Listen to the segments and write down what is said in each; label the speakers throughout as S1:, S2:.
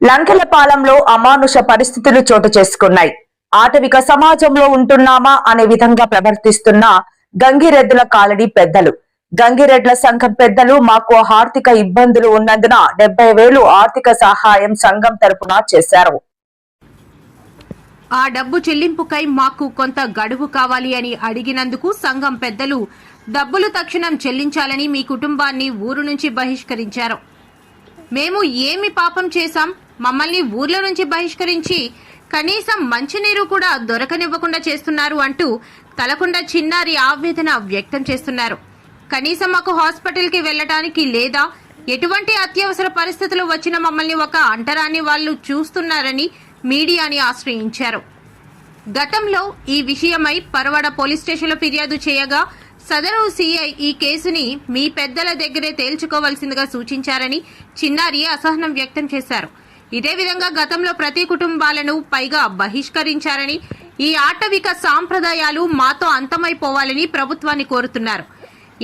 S1: లంకెలపాలెంలో అమానుష పరిస్థితులు చోటు చేసుకున్నాయి. ఆటవిక సమాజంలో ఉంటున్నామా అనే విధంగా ప్రవర్తిస్తున్న గంగిరెద్దుల కాలనీ పెద్దలు. గంగిరెడ్ల సంఘం పెద్దలు మాకు ఆర్థిక ఇబ్బందులు ఉన్నందున 70,000 ఆర్థిక సహాయం సంఘం తరపున చేశారు.
S2: ఆ డబ్బు చెల్లింపుకై మాకు కొంత గడువు కావాలి అని అడిగినందుకు సంఘం పెద్దలు డబ్బులు తక్షణం చెల్లించాలని మీ కుటుంబాన్ని ఊరు నుంచి బహిష్కరించారు. మేము ఏమి పాపం చేశాం, మమ్మల్ని ఊర్ల నుంచి బహిష్కరించి కనీసం మంచినీరు కూడా దొరకనివ్వకుండా చేస్తున్నారు అంటూ తలకొండ చిన్నారి ఆవేదన వ్యక్తం చేస్తున్నారు. కనీసం మాకు హాస్పిటల్ కి వెళ్లడానికి లేదా ఎటువంటి అత్యవసర పరిస్థితులు వచ్చిన మమ్మల్ని ఒక అంటరాని వాళ్లు చూస్తున్నారని మీడియాని ఆశ్రయించారు. గతంలో ఈ విషయమై పరవాడ పోలీస్ స్టేషన్లో ఫిర్యాదు చేయగా సదరు సిఐ ఈ కేసుని మీ పెద్దల దగ్గరే తేల్చుకోవాల్సిందిగా సూచించారని చిన్నారి అసహనం వ్యక్తం చేశారు. ఇదే విధంగా గతంలో ప్రతి కుటుంబాలను పైగా బహిష్కరించారని, ఈ ఆటవిక సాంప్రదాయాలు మాతో అంతమైపోవాలని ప్రభుత్వాన్ని కోరుతున్నారు.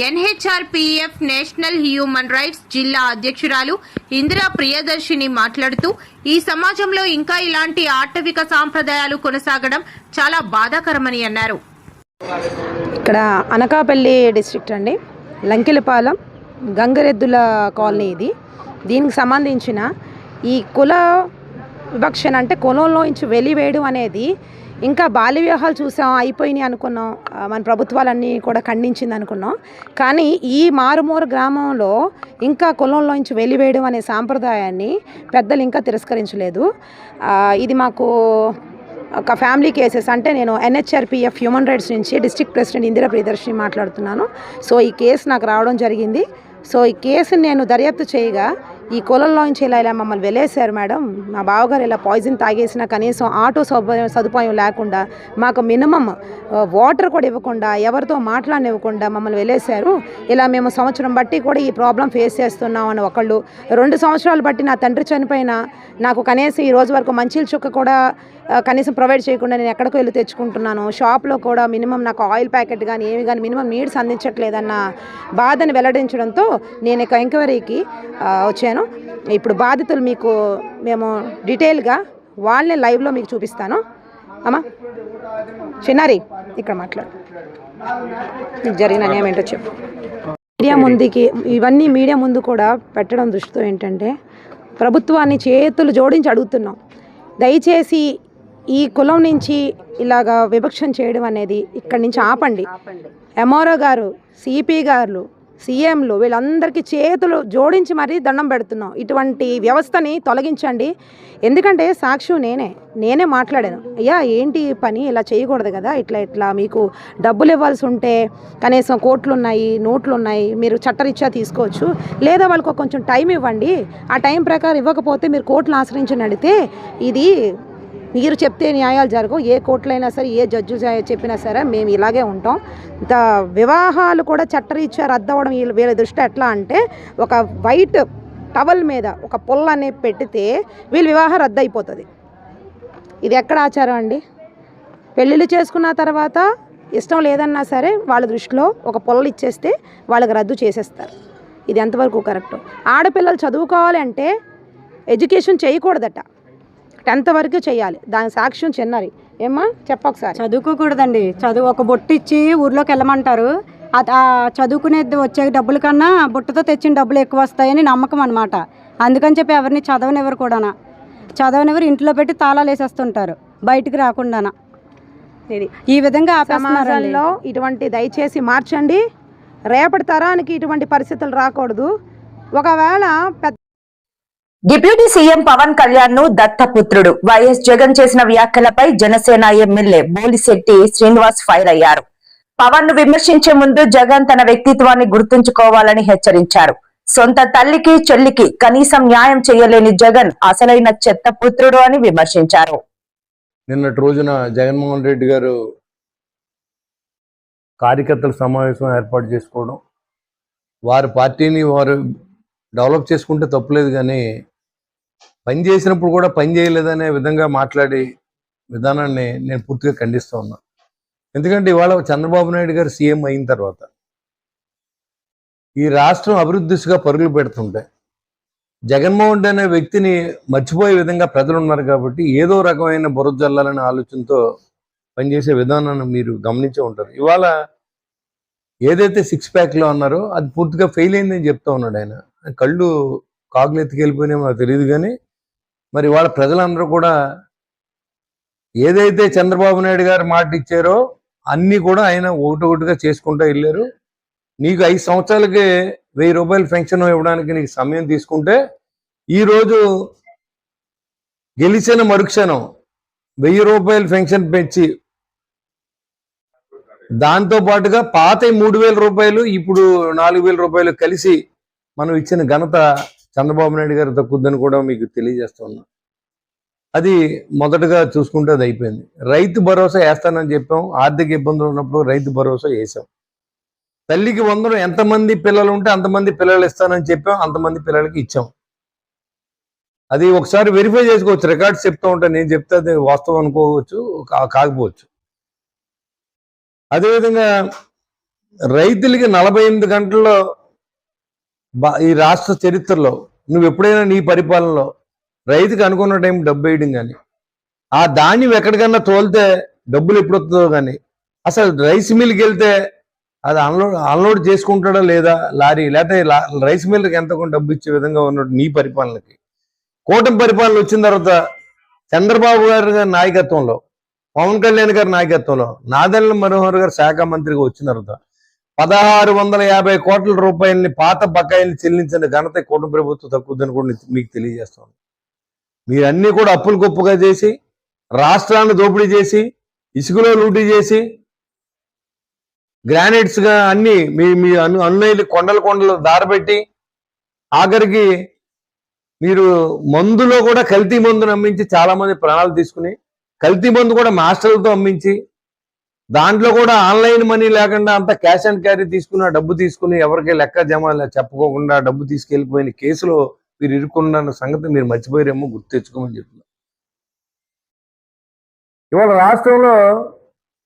S2: ఎన్హెచ్ఆర్పీఎఫ్ నేషనల్ హ్యూమన్ రైట్స్ జిల్లా అధ్యక్షురాలు ఇందిరా ప్రియదర్శిని మాట్లాడుతూ, ఈ సమాజంలో ఇంకా ఇలాంటి ఆటవిక సాంప్రదాయాలు కొనసాగడం చాలా బాధాకరమని అన్నారు.
S3: ఇక్కడ అనకాపల్లి డిస్ట్రిక్ట్ అండి, లంకెలపాలెం గంగిరెద్దుల కాలనీ ఇది. దీనికి సంబంధించిన ఈ కుల వివక్షణ అంటే కులంలో నుంచి వెలివేయడం అనేది ఇంకా బాల్య వివాహాలు చూసాం, అయిపోయినాయి అనుకున్నాం, మన ప్రభుత్వాలన్నీ కూడా ఖండించింది అనుకున్నాం. కానీ ఈ మారుమూర గ్రామంలో ఇంకా కులంలో నుంచి వెలివేయడం అనే సాంప్రదాయాన్ని పెద్దలు ఇంకా తిరస్కరించలేదు. ఇది మాకు ఒక ఫ్యామిలీ కేసెస్ అంటే నేను ఎన్హెచ్ఆర్పీఎఫ్ హ్యూమన్ రైట్స్ నుంచి డిస్ట్రిక్ట్ ప్రెసిడెంట్ ఇందిరా ప్రియదర్శిని మాట్లాడుతున్నాను. సో ఈ కేసు నాకు రావడం జరిగింది. సో ఈ కేసుని నేను దర్యాప్తు చేయగా ఈ కులంలో నుంచి ఇలా మమ్మల్ని వెలేశారు మేడం, మా బావగారు ఇలా పాయిజన్ తాగేసిన కనీసం ఆటో సదుపాయం లేకుండా, మాకు మినిమం వాటర్ కూడా ఇవ్వకుండా, ఎవరితో మాట్లాడనివ్వకుండా మమ్మల్ని వెలేశారు. ఇలా మేము సంవత్సరం బట్టి కూడా ఈ ప్రాబ్లం ఫేస్ చేస్తున్నాం అని ఒకళ్ళు, 2 సంవత్సరాలు బట్టి నా తండ్రి చనిపోయినా నాకు కనీసం ఈ రోజు వరకు మంచినీళ్ళ చుక్క కూడా కనీసం ప్రొవైడ్ చేయకుండా నేను ఎక్కడికో వెళ్ళి తెచ్చుకుంటున్నాను. షాప్లో కూడా మినిమం నాకు ఆయిల్ ప్యాకెట్ కానీ ఏమి కానీ మినిమం నీడ్స్ అందించట్లేదన్న బాధని వెల్లడించడంతో నేను ఇక ఎంక్వైరీకి వచ్చాను. ఇప్పుడు బాధితులు మీకు మేము డీటెయిల్గా వాళ్ళని లైవ్లో మీకు చూపిస్తాను. అమ్మా చిన్నారి ఇక్కడ మాట్లాడు, నీకు జరిగిన అన్యాయం ఏంటో చెప్పు. మీడియా ముందుకి ఇవన్నీ మీడియా ముందు కూడా పెట్టడం దృష్టితో ఏంటంటే ప్రభుత్వాన్ని చేతులు జోడించి అడుగుతున్నాం, దయచేసి ఈ కులం నుంచి ఇలాగా వివక్షణ చేయడం అనేది ఇక్కడి నుంచి ఆపండి. ఎంఆర్ఓ గారు, సిపి గారు, సీఎంలు వీళ్ళందరికీ చేతులు జోడించి మరీ దండం పెడుతున్నాం. ఇటువంటి వ్యవస్థని తొలగించండి. ఎందుకంటే సాక్షి నేనే మాట్లాడాను, అయ్యా ఏంటి పని, ఇలా చేయకూడదు కదా, ఇట్లా మీకు డబ్బులు ఇవ్వాల్సి ఉంటే కనీసం కోట్లు ఉన్నాయి, నోట్లు ఉన్నాయి, మీరు చట్టరీత్యా తీసుకోవచ్చు, లేదా వాళ్ళకు కొంచెం టైం ఇవ్వండి, ఆ టైం ప్రకారం ఇవ్వకపోతే మీరు కోర్టును ఆశ్రయించండి అడిగితే ఇది మీరు చెప్తే న్యాయాలు జరగవు, ఏ కోర్టులైనా సరే ఏ జడ్జి చెప్పినా సరే మేము ఇలాగే ఉంటాం. వివాహాలు కూడా చట్టరీత్యా రద్దవడం వీళ్ళ దృష్టి ఎట్లా అంటే ఒక వైట్ టవల్ మీద ఒక పొల్ల అనేది పెడితే వీళ్ళ వివాహం రద్దు అయిపోతుంది. ఇది ఎక్కడ ఆచారం అండి? పెళ్ళిళ్ళు చేసుకున్న తర్వాత ఇష్టం లేదన్నా సరే వాళ్ళ దృష్టిలో ఒక పొల్ల ఇచ్చేస్తే వాళ్ళకి రద్దు చేసేస్తారు. ఇది ఎంతవరకు కరెక్ట్? ఆడపిల్లలు చదువుకోవాలి అంటే ఎడ్యుకేషన్ చేయకూడదట, 10th వరకు చేయాలి. దాని సాక్ష్యం చిన్నారి. ఏమ్మా చెప్పొకసారి.
S4: చదువుకోకూడదండి, ఒక బొట్టు ఇచ్చి ఊర్లోకి వెళ్ళమంటారు. ఆ చదువుకునేది వచ్చే డబ్బుల కన్నా బుట్టతో తెచ్చిన డబ్బులు ఎక్కువ వస్తాయని నమ్మకం అనమాట. అందుకని చెప్పి ఎవరిని చదవనివ్వరు కూడా, చదవనివ్వరు, ఇంట్లో పెట్టి తాళాలు వేసేస్తుంటారు బయటికి రాకుండా.
S3: ఇది
S4: ఈ విధంగా
S3: సమాజంలో ఇటువంటి దయచేసి మార్చండి. రేపటి తరానికి ఇటువంటి పరిస్థితులు రాకూడదు. ఒకవేళ
S1: డిప్యూటీ సీఎం పవన్ కళ్యాణ్ ను దత్తపుత్రుడు వైఎస్ జగన్ చేసిన వ్యాఖ్యలపై జనసేన ఎమ్మెల్యే బోలిశెట్టి శ్రీనివాస్ ఫైర్ అయ్యారు. పవన్ ను విమర్శించే ముందు జగన్ తన వ్యక్తిత్వాన్ని గుర్తుంచుకోవాలని హెచ్చరించారు. సొంత తల్లికి చెల్లికి కనీసం న్యాయం చేయలేని జగన్ అసలైన చెత్త పుత్రుడు అని విమర్శించారు.
S5: నిన్నటి రోజున జగన్మోహన్ రెడ్డి గారు కార్యకర్తల సమావేశం ఏర్పాటు చేసుకోవడం, వారి పార్టీని వారు డెవలప్ చేసుకుంటే తప్పులేదు, కానీ పని చేసినప్పుడు కూడా పని చేయలేదనే విధంగా మాట్లాడి విధానాన్ని నేను పూర్తిగా ఖండిస్తూ ఉన్నా. ఎందుకంటే ఇవాళ చంద్రబాబు నాయుడు గారు సీఎం అయిన తర్వాత ఈ రాష్ట్రం అభివృద్ధి దిశగా పరుగులు పెడుతుంటే జగన్మోహన్ రెడ్డి అనే వ్యక్తిని మర్చిపోయే విధంగా ప్రజలు ఉన్నారు కాబట్టి ఏదో రకమైన బురద జల్లాలనే ఆలోచనతో పనిచేసే విధానాన్ని మీరు గమనించే ఉంటారు. ఇవాళ ఏదైతే 6 ప్యాక్లో అన్నారో అది పూర్తిగా ఫెయిల్ అయిందని చెప్తా ఉన్నాడు ఆయన. కళ్ళు కాకులు ఎత్తుకెళ్ళిపోయినా మాకు తెలియదు, కానీ మరి వాళ్ళ ప్రజలందరూ కూడా ఏదైతే చంద్రబాబు నాయుడు గారు మాట ఇచ్చారో అన్నీ కూడా ఆయన ఒకటొకటిగా చేసుకుంటూ వెళ్ళారు. నీకు 5 సంవత్సరాలకి 1000 రూపాయలు పెన్షన్ ఇవ్వడానికి నీకు సమయం తీసుకుంటే ఈరోజు గెలిచిన మరుక్షణం 1000 రూపాయలు పెన్షన్ పెంచి దాంతో పాటుగా పాత 3000 రూపాయలు ఇప్పుడు 4000 రూపాయలు కలిసి మనం ఇచ్చిన ఘనత చంద్రబాబు నాయుడు గారు దక్కుద్దని కూడా మీకు తెలియజేస్తున్నా. అది మొదటగా చూసుకుంటే అది అయిపోయింది. రైతు భరోసా వేస్తానని చెప్పాం. ఆర్థిక ఇబ్బందులు ఉన్నప్పుడు రైతు భరోసా వేసాం. తల్లికి 100 ఎంతమంది పిల్లలు ఉంటే అంతమంది పిల్లలు ఇస్తానని చెప్పాం, అంతమంది పిల్లలకి ఇచ్చాం. అది ఒకసారి వెరిఫై చేసుకోవచ్చు. రికార్డ్స్ చెప్తూ ఉంటాను, నేను చెప్తే అది వాస్తవం అనుకోవచ్చు, కాకపోవచ్చు. అదేవిధంగా రైతులకి 48 గంటల్లో ఈ రాష్ట్ర చరిత్రలో నువ్వు ఎప్పుడైనా నీ పరిపాలనలో రైతుకి అనుకున్న టైం డబ్బు వేయడం కానీ ఆ ధాన్యం ఎక్కడికన్నా తోలితే డబ్బులు ఎప్పుడు వస్తుందో కానీ అసలు రైస్ మిల్కి వెళ్తే అది అన్లోడ్ చేసుకుంటాడా లేదా లారీ, లేకపోతే రైస్ మిల్కి ఎంత డబ్బు ఇచ్చే విధంగా ఉన్నట్టు నీ పరిపాలనకి. కూటమి పరిపాలన వచ్చిన తర్వాత చంద్రబాబు గారి నాయకత్వంలో, పవన్ కళ్యాణ్ గారి నాయకత్వంలో, నాదెళ్ల మనోహర్ గారు శాఖ మంత్రిగా వచ్చిన తర్వాత 1650 కోట్ల రూపాయలని పాత బకాయిల్ని చెల్లించిన ఘనత కూటమి ప్రభుత్వం తక్కువదని కూడా మీకు తెలియజేస్తాను. మీరన్నీ కూడా అప్పులు గొప్పగా చేసి, రాష్ట్రాన్ని దోపిడీ చేసి, ఇసుకలో లూటీ చేసి, గ్రానైట్స్ గా అన్ని మీ అన్నయ్యలు కొండలు దారబెట్టి, ఆఖరికి మీరు మందులో కూడా కల్తీ మందును అమ్మించి చాలా మంది ప్రాణాలు తీసుకుని, కల్తీ మందు కూడా మాస్టర్లతో అమ్మించి, దాంట్లో కూడా ఆన్లైన్ మనీ లేకుండా అంతా క్యాష్ అండ్ క్యారీ తీసుకున్న డబ్బు తీసుకుని ఎవరికి లెక్క జమ చెప్పుకోకుండా డబ్బు తీసుకెళ్లిపోయిన కేసులో మీరు ఇరుక్కున్న సంగతి మీరు మర్చిపోయారేమో, గుర్తు తెచ్చుకోమని చెప్తున్నారు. ఇవాళ రాష్ట్రంలో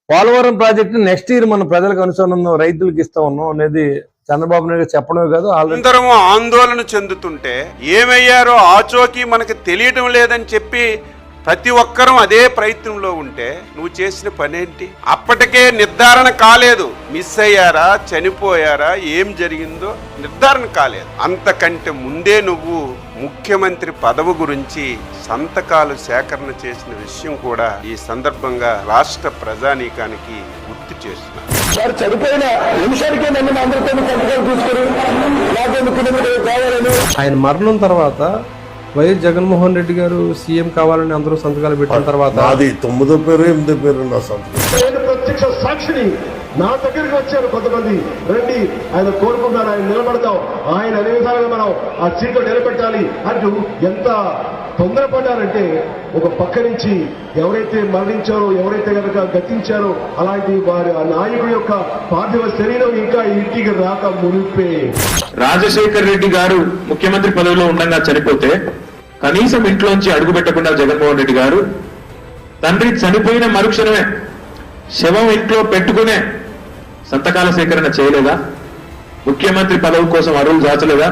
S5: పోలవరం ప్రాజెక్టు నెక్స్ట్ ఇయర్ మన ప్రజలకు అనుసంధానం రైతులకు ఇస్తా ఉన్నాం అనేది చంద్రబాబు నాయుడు చెప్పడమే కాదు,
S6: అందరము ఆందోళన చెందుతుంటే ఏమయ్యారో ఆచోకి మనకు తెలియటం లేదని చెప్పి ప్రతి ఒక్కరూ అదే ప్రయత్నంలో ఉంటే నువ్వు చేసిన పనేంటి? అప్పటికే నిర్ధారణ కాలేదు, మిస్ అయ్యారా, చనిపోయారా, ఏం జరిగిందో నిర్ధారణ కాలేదు. అంతకంటే ముందే నువ్వు ముఖ్యమంత్రి పదవి గురించి సంతకాలు సేకరణ చేసిన విషయం కూడా ఈ సందర్భంగా రాష్ట్ర ప్రజానీకానికి గుర్తు చేస్తున్నారు.
S7: ఆయన మరణం తర్వాత వైఎస్ జగన్మోహన్ రెడ్డి గారు సీఎం కావాలని అందరూ సంతకాలు పెట్టిన తర్వాత
S8: అది 9వ పేరు 8వ పేరు నా సంతకం.
S9: నేను ప్రత్యక్ష సాక్షిని. నా దగ్గరికి వచ్చారు కొంతమంది, రండి ఆయన కోరుకున్నారు, ఆయన నిలబడతాం, ఆయన అనే విధాలుగా మనం ఆ సీట్లు నిలబెట్టాలి అంటూ ఎంత తొందరపడ్డారంటే, ఒక పక్క నుంచి ఎవరైతే మరణించారో, ఎవరైతే కనుక గతించారో అలాంటి వారి ఆ నాయకుడి యొక్క పార్థివ శరీరం ఇంకా ఇంటికి రాక మునిపే.
S10: రాజశేఖర్ రెడ్డి గారు ముఖ్యమంత్రి పదవిలో ఉండగా చనిపోతే కనీసం ఇంట్లోంచి అడుగు పెట్టకుండా జగన్మోహన్ రెడ్డి గారు తండ్రి చనిపోయిన మరుక్షణమే శవం ఇంట్లో పెట్టుకునే సంతకాల సేకరణ చేయలేదా? ముఖ్యమంత్రి పదవి కోసం అరువులు దాచలేదా?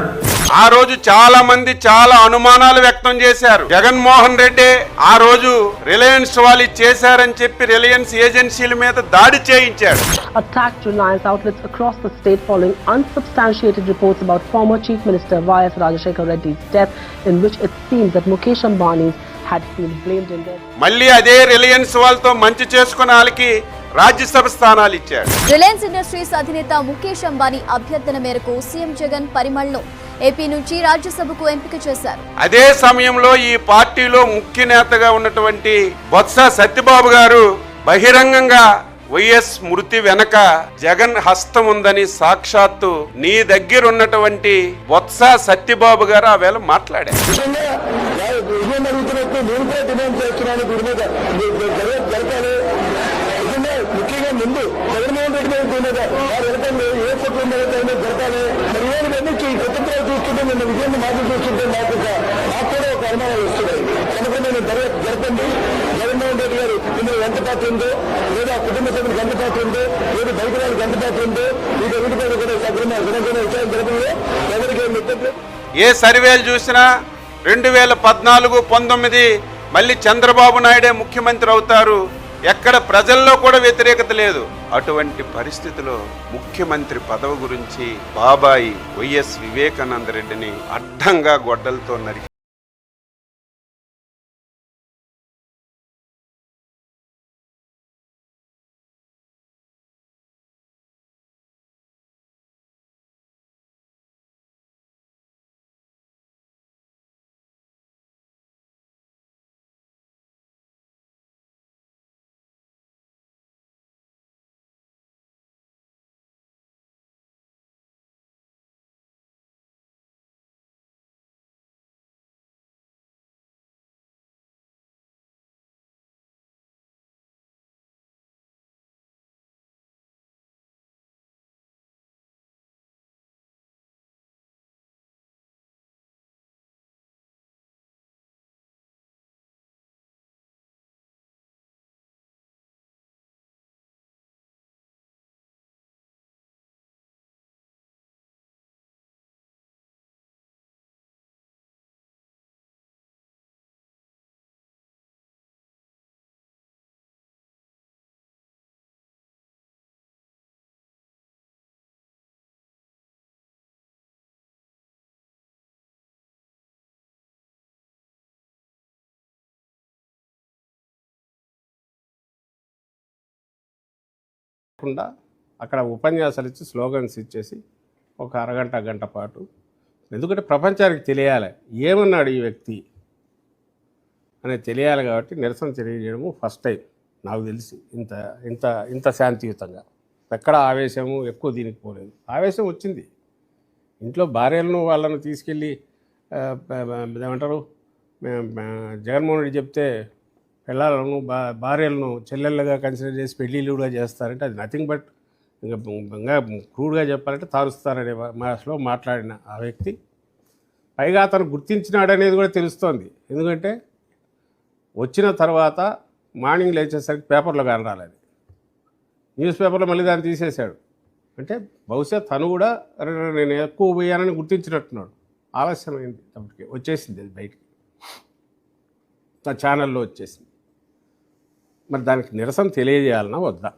S6: ఆ రోజు చాలా మంది చాలా అనుమానాలు వ్యక్తం చేశారు. జగన్మోహన్ రెడ్డి ఆ రోజు రిలయన్స్ వాళ్ళు చేశారని చెప్పి రిలయన్స్ ఏజెన్సీల మీద దాడి చేయించారు.
S11: Attacked Reliance outlets across the state following unsubstantiated reports about former Chief Minister Y.S. Rajashekar Reddy's death, in which it seems that Mukesh Ambani had been blamed in death.
S6: మళ్ళీ అదే Reliance వాళ్ళతో మంచి చేసుకున్న వాళ్ళకి రాజ్యసభ స్థానాలు ఇచ్చాడు.
S12: రిలయన్స్ ఇండస్ట్రీస్ అధినేత ముఖేష్ అంబానీ అభ్యర్థన మేరకు సీఎం జగన్ పరిమళను ఏపీ నుంచి రాజ్యసభకు ఎంపిక చేశారు.
S6: అదే సమయంలో ఈ పార్టీలో ముఖ్య నేతగా ఉన్నటువంటి బొత్స సత్యబాబు గారు బహిరంగంగా వైఎస్ మృతి వెనక జగన్ హస్తం ఉందని సాక్షాత్తు నీ దగ్గర ఉన్నటువంటి బొత్స సత్యబాబు గారు ఆ వేళ మాట్లాడారు.
S8: ముఖ్యంగా ముందు జగన్మోహన్ రెడ్డి ఏ కుటుంబం జరపాలి మరి ఏవన్నీ స్వతంత్రాలు చూస్తుంటే నిన్న విజయాన్ని మాటలు చూస్తుంటే నాకు కూడా ఒక అనుమానాలు వస్తున్నాయి. కనుక నేను జరపండి, జగన్మోహన్ రెడ్డి గారు ఇందులో ఎంత పాత్ర ఉందో, లేదా కుటుంబ సభ్యులకు ఎంత పాత్ర ఉందో, లేదా బయట వాళ్ళకి ఎంత పాత్ర ఉందో, వీటన్నిటిపైన కూడా సక్రమంగా విచారణ జరపడంలో ఎవరికి ఏం ఇబ్బంది.
S6: ఏ సర్వేలు చూసినా 2014, 19 మళ్ళీ చంద్రబాబు నాయుడే ముఖ్యమంత్రి అవుతారు, ఎక్కడ ప్రజల్లో కూడా వ్యతిరేకత లేదు. అటువంటి పరిస్థితిలో ముఖ్యమంత్రి పదవి గురించి బాబాయి వైఎస్ వివేకానంద రెడ్డిని అడ్డంగా గొడ్డలతో నరికి
S13: అక్కడ ఉపన్యాసాలు ఇచ్చి స్లోగన్స్ ఇచ్చేసి ఒక అరగంట గంట పాటు, ఎందుకంటే ప్రపంచానికి తెలియాలి ఏమన్నాడు ఈ వ్యక్తి అనేది తెలియాలి కాబట్టి నిరసన తెలియజేయడము ఫస్ట్ టైం నాకు తెలిసి ఇంత ఇంత ఇంత శాంతియుతంగా. ఎక్కడ ఆవేశము ఎక్కువ దీనికి పోలేదు. ఆవేశం వచ్చింది, ఇంట్లో భార్యలను వాళ్ళను తీసుకెళ్ళి ఏమంటారు జగన్మోహన్ రెడ్డి చెప్తే పిల్లలను భార్యలను చెల్లెళ్ళగా కన్సిడర్ చేసి పెళ్ళిళ్ళు కూడా చేస్తారంటే అది నథింగ్ బట్ ఇంకా క్రూడ్గా చెప్పాలంటే తారుస్తారనే భాషలో మాట్లాడిన ఆ వ్యక్తి పైగా అతను గుర్తించినాడనేది కూడా తెలుస్తోంది. ఎందుకంటే వచ్చిన తర్వాత మార్నింగ్ లేచేసరికి పేపర్లో కనరాలేదు, న్యూస్ పేపర్లో మళ్ళీ దాన్ని తీసేశాడు. అంటే బహుశా తను కూడా నేను ఎక్కువ పోయానని గుర్తించినట్టున్నాడు. ఆలస్యమైంది, అప్పటికి వచ్చేసింది అది బయటికి, నా ఛానల్లో వచ్చేసింది. మరి దానికి నిరసన తెలియజేయాలన్నా వద్దా?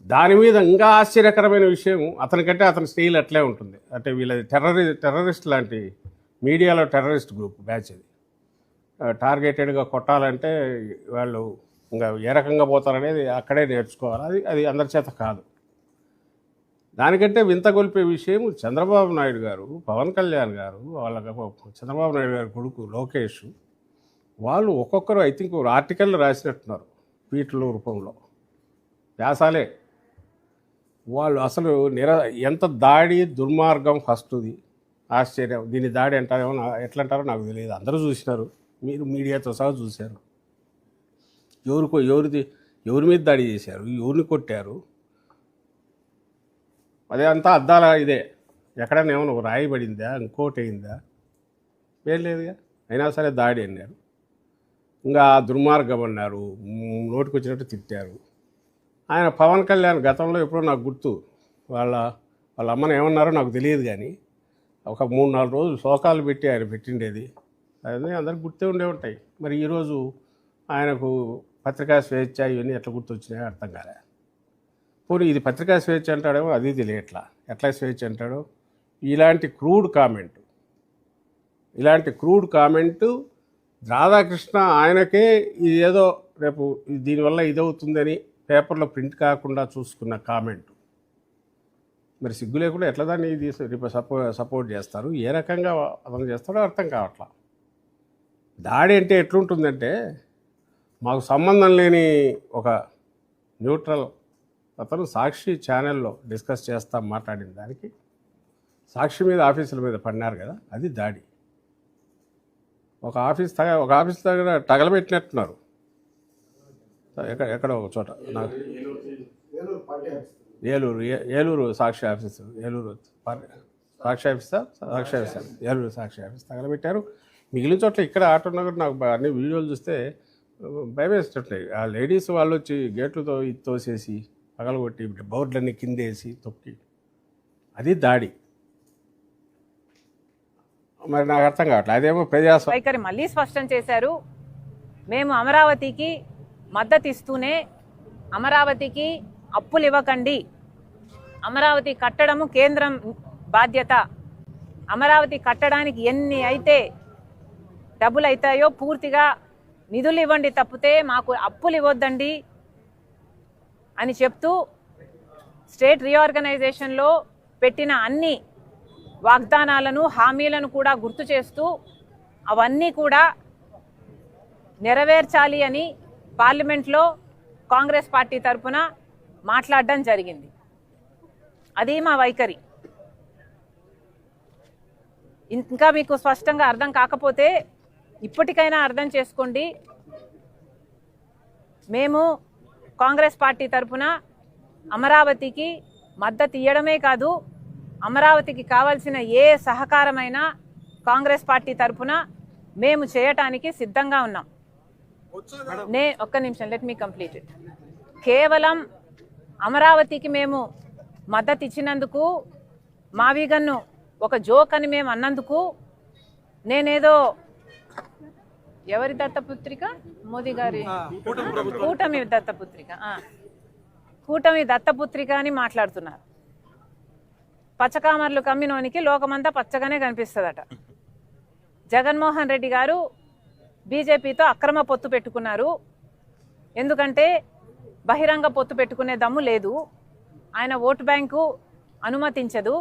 S13: దాని మీద ఇంకా ఆశ్చర్యకరమైన విషయం, అతనికంటే అతని స్టైల్ అట్లే ఉంటుంది. అంటే వీళ్ళది టెర్రరిస్ట్ లాంటి మీడియాలో టెర్రరిస్ట్ గ్రూప్ బ్యాచ్ అది. టార్గెటెడ్గా కొట్టాలంటే వాళ్ళు ఇంకా ఏ రకంగా పోతారనేది అక్కడే నేర్చుకోవాలి. అది అందరి చేత కాదు. దానికంటే వింతగొల్పే విషయం, చంద్రబాబు నాయుడు గారు, పవన్ కళ్యాణ్ గారు, వాళ్ళ చంద్రబాబు నాయుడు గారి కొడుకు లోకేష్, వాళ్ళు ఒక్కొక్కరు ఐ థింక్ ఒక ఆర్టికల్ రాసినట్టున్నారు ట్వీట్ల రూపంలో, వ్యాసాలే. వాళ్ళు అసలు ఎంత దాడి దుర్మార్గం ఫస్ట్ది, ఆశ్చర్యం. దీని దాడి అంటారేమో, ఎట్లా అంటారో నాకు తెలియదు. అందరూ చూసినారు, మీరు మీడియాతో సహా చూశారు. ఎవరి మీద దాడి చేశారు, ఎవరిని కొట్టారు, అదే అంతా అద్దాల ఇదే. ఎక్కడైనా ఏమన్నా రాయబడిందా, ఇంకోటి అయిందా? ఏం లేదుగా. అయినా సరే దాడి అన్నారు, ఇంకా దుర్మార్గం అన్నారు, నోటికి వచ్చినట్టు తిట్టారు. ఆయన పవన్ కళ్యాణ్ గతంలో ఎప్పుడో నాకు గుర్తు, వాళ్ళ అమ్మని ఏమన్నారో నాకు తెలియదు, కానీ ఒక 3-4 రోజులు శోకాలు పెట్టి ఆయన పెట్టిండేది. అదే అందరికి గుర్తే ఉండే ఉంటాయి. మరి ఈరోజు ఆయనకు పత్రికా స్వేచ్ఛ ఇవన్నీ ఎట్లా గుర్తొచ్చినాయో అర్థం కాలే. పోనీ ఇది పత్రికా స్వేచ్ఛ అంటాడేమో అది తెలియట్లా, ఎట్లా స్వేచ్ఛ అంటాడో. ఇలాంటి క్రూడ్ కామెంటు రాధాకృష్ణ ఆయనకే ఇది ఏదో రేపు దీనివల్ల ఇదవుతుందని పేపర్లో ప్రింట్ కాకుండా చూసుకున్న కామెంట్. మరి సిగ్గు లేకుండా ఎట్లా దాన్ని ఇది సపోర్ట్ చేస్తారు, ఏ రకంగా అతను చేస్తాడో అర్థం కావట్లా. దాడి అంటే ఎట్లుంటుందంటే, మాకు సంబంధం లేని ఒక న్యూట్రల్ అతను సాక్షి ఛానల్లో డిస్కస్ చేస్తా మాట్లాడిన దానికి సాక్షి మీద ఆఫీసుల మీద పడినారు కదా, అది దాడి. ఒక ఆఫీస్ దగ్గర తగలబెట్టినట్టున్నారు, ఎక్కడో ఒక చోట. ఏలూరు సాక్షి ఆఫీస్, ఏలూరు సాక్షి ఆఫీస్ తగలబెట్టారు. మిగిలిన చోట్ల ఇక్కడ ఆటో నగర్ నాకు అన్ని వీడియోలు చూస్తే భయమేస్తుంటాయి. ఆ లేడీస్ వాళ్ళు వచ్చి గేట్లతో ఇది తోసేసి పగలగొట్టి బోర్డులన్నీ కిందేసి తొక్కి అది దాడి. మరి నాకు అర్థం కావట్లేదు. అదేమో ప్రజాస్వామ్యం
S3: వైఖరి మళ్ళీ స్పష్టం చేశారు. మేము అమరావతికి మద్దతు ఇస్తూనే అమరావతికి అప్పులు ఇవ్వకండి, అమరావతి కట్టడము కేంద్రం బాధ్యత, అమరావతి కట్టడానికి ఎన్ని అయితే డబ్బులు అవుతాయో పూర్తిగా నిధులు ఇవ్వండి తప్పితే మాకు అప్పులు ఇవ్వద్దండి అని చెప్తూ స్టేట్ రీఆర్గనైజేషన్లో పెట్టిన అన్ని వాగ్దానాలను హామీలను కూడా గుర్తు చేస్తూ అవన్నీ కూడా నెరవేర్చాలి అని పార్లమెంట్లో కాంగ్రెస్ పార్టీ తరఫున మాట్లాడడం జరిగింది. అది మా వైఖరి. ఇంకా మీకు స్పష్టంగా అర్థం కాకపోతే ఇప్పటికైనా అర్థం చేసుకోండి. మేము కాంగ్రెస్ పార్టీ తరఫున అమరావతికి మద్దతు ఇవ్వడమే కాదు, అమరావతికి కావాల్సిన ఏ సహకారమైనా కాంగ్రెస్ పార్టీ తరఫున మేము చేయటానికి సిద్ధంగా ఉన్నాం. ఒక్క నిమిషం, లెట్ మీ కంప్లీట్ ఇట్. కేవలం అమరావతికి మేము మద్దతు ఇచ్చినందుకు, మావిగన్ను ఒక జోక్ అని మేము అన్నందుకు, నేనేదో ఎవరి దత్తపుత్రిక, మోదీ గారి కూటమి దత్తపుత్రిక, కూటమి దత్తపుత్రిక అని మాట్లాడుతున్నారు. పచ్చకామర్లు కమ్మినోనికి లోకమంతా పచ్చగానే కనిపిస్తుందట. జగన్మోహన్ రెడ్డి గారు బీజేపీతో అక్రమ పొత్తు పెట్టుకున్నారు. ఎందుకంటే బహిరంగ పొత్తు పెట్టుకునే దమ్ము లేదు, ఆయన ఓటు బ్యాంకు అనుమతించదు.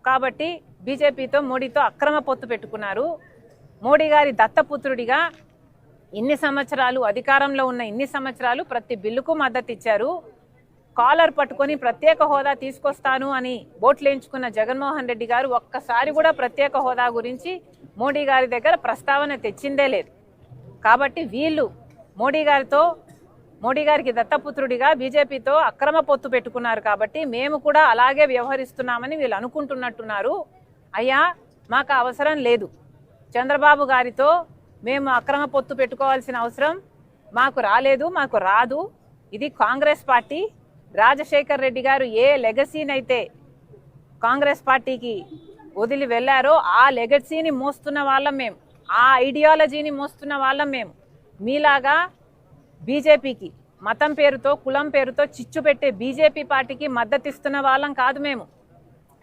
S3: కాబట్టి బీజేపీతో మోడీతో అక్రమ పొత్తు పెట్టుకున్నారు. మోడీ గారి దత్తపుత్రుడిగా ఇన్ని సంవత్సరాలు అధికారంలో ఉన్న ఇన్ని సంవత్సరాలు ప్రతి బిల్లుకు మద్దతు ఇచ్చారు. కాలర్ పట్టుకొని ప్రత్యేక హోదా తీసుకొస్తాను అని బోట్లేంచుకున్న జగన్మోహన్ రెడ్డి గారు ఒక్కసారి కూడా ప్రత్యేక హోదా గురించి మోడీ గారి దగ్గర ప్రస్తావన తెచ్చిందే లేదు. కాబట్టి వీళ్ళు మోడీ గారికి దత్తపుత్రుడిగా బీజేపీతో అక్రమ పొత్తు పెట్టుకున్నారు. కాబట్టి మేము కూడా అలాగే వ్యవహరిస్తున్నామని వీళ్ళు అనుకుంటున్నట్టున్నారు. అయ్యా, మాకు అవసరం లేదు. చంద్రబాబు గారితో మేము అక్రమ పొత్తు పెట్టుకోవాల్సిన అవసరం మాకు రాలేదు, మాకు రాదు. ఇది కాంగ్రెస్ పార్టీ. రాజశేఖర్ రెడ్డి గారు ఏ లెగసీనైతే కాంగ్రెస్ పార్టీకి వదిలి వెళ్ళారో ఆ లెగసీని మోస్తున్న వాళ్ళం మేము, ఆ ఐడియాలజీని మోస్తున్న వాళ్ళం మేము. మీలాగా బీజేపీకి మతం పేరుతో కులం పేరుతో చిచ్చు పెట్టే బీజేపీ పార్టీకి మద్దతు ఇస్తున్న వాళ్ళం కాదు మేము.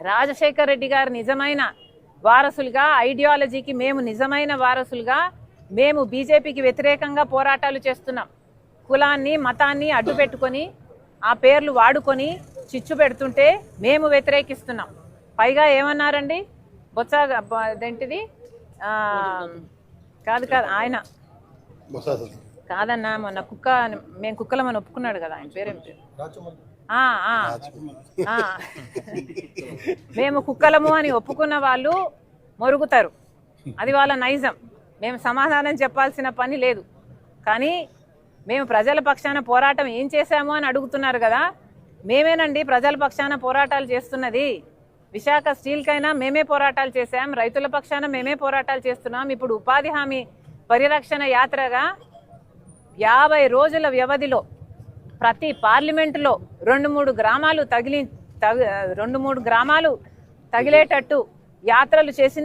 S3: రాజశేఖర్ రెడ్డి గారు నిజమైన వారసులుగా, ఐడియాలజీకి మేము నిజమైన వారసులుగా మేము బీజేపీకి వ్యతిరేకంగా పోరాటాలు చేస్తున్నాం. కులాన్ని మతాన్ని అడ్డు పెట్టుకొని ఆ పేర్లు వాడుకొని చిచ్చు పెడుతుంటే మేము వ్యతిరేకిస్తున్నాం. పైగా ఏమన్నారండి, బొత్స అదేంటిది కాదు ఆయన కాదన్నా, మొన్న మేము కుక్కలమని ఒప్పుకున్నాడు కదా, ఆయన పేరేం పేరు, మేము కుక్కలము అని ఒప్పుకున్న వాళ్ళు మొరుగుతారు. అది వాళ్ళ నైజం. మేము సమాధానం చెప్పాల్సిన పని లేదు. కానీ మేము ప్రజల పక్షాన పోరాటం ఏం చేశాము అని అడుగుతున్నారు కదా. మేమేనండి ప్రజల పక్షాన పోరాటాలు చేస్తున్నది. విశాఖ స్టీల్కైనా మేమే పోరాటాలు చేశాం, రైతుల పక్షాన మేమే పోరాటాలు చేస్తున్నాం. ఇప్పుడు ఉపాధి హామీ పరిరక్షణ యాత్రగా 50 రోజుల వ్యవధిలో ప్రతి పార్లమెంటులో 2-3 గ్రామాలు తగిలేటట్టు యాత్రలు చేసింది